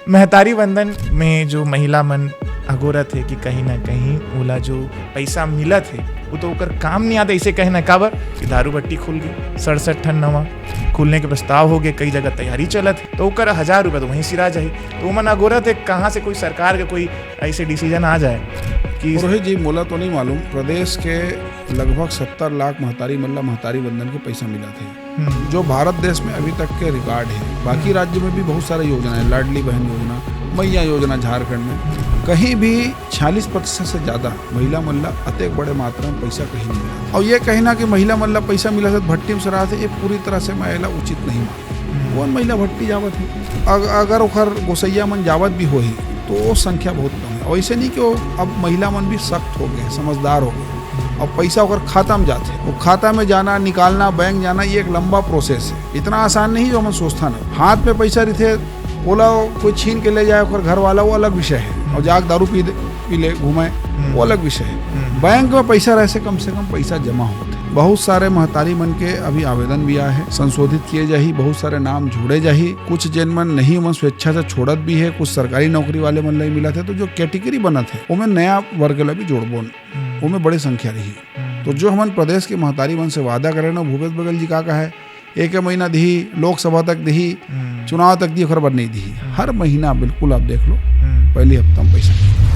महतारी वंदन में जो महिला मन अगोरत है कि कहीं ना कहीं ओला जो पैसा मिलत है वो तो ओकर काम नहीं आता। इसे कहना काबर कि दारू भट्टी खुल गई 67 ठन नवा खुलने के प्रस्ताव हो गए, कई जगह तैयारी चलत है, तो ओकर 1000 रुपये तो वहीं सिरा जाही। तो मन अगोरत है कहाँ से कोई सरकार के कोई ऐसे डिसीजन आ जाए कि रोहित जी मोला तो नहीं मालूम, प्रदेश के लगभग 70 लाख महतारी मल्ला महतारी वंदन के पैसा मिला थे, जो भारत देश में अभी तक के रिकॉर्ड है। बाकी राज्यों में भी बहुत सारे योजना है, लाडली बहन योजना, मैया योजना झारखंड में, कहीं भी 46% से ज्यादा महिला मल्ला अत्यंत बड़े मात्रा में पैसा कहीं नहीं मिला। और ये कहना कि महिला मल्ला पैसा मिला था भट्टी में से रहा था, ये पूरी तरह से महिला उचित नहीं माना। वो महिला भट्टी जावत है, अगर ओखर गोसैया मन जावत भी हो तो वो संख्या बहुत कम है। और ऐसे नहीं कि अब महिला मन भी सख्त हो गए, समझदार हो गए, और पैसा ओकर खाता में जाते, वो खाता में जाना निकालना बैंक जाना ये एक लंबा प्रोसेस है, इतना आसान नहीं जो हम सोचता नहीं। हाथ में पैसा रहते ओला कोई छीन के ले जाए ओकर घर वाला, वो अलग विषय है, और जाग दारू पी ले घूमे वो अलग विषय है। बैंक में पैसा रहे से कम पैसा जमा होते। बहुत सारे महतारी मन के अभी आवेदन भी आए हैं, संशोधित किए जाही, बहुत सारे नाम जोड़े जाही, कुछ जिन मन नहीं मन स्वेच्छा से छोड़त भी है, कुछ सरकारी नौकरी वाले मन नहीं मिला थे, तो जो कैटेगरी बना थे वो नया वर्ग ला भी जोड़बो, वो बड़ी संख्या रही। तो जो हमन प्रदेश के महतारी मन से वादा करे ना, भूपेश बघेल जी का है 1 महीना दी, लोकसभा तक दी, चुनाव तक दी, ओकर बाद नहीं दी, हर महीना बिल्कुल आप देख लो पहली हफ्ता में पैसा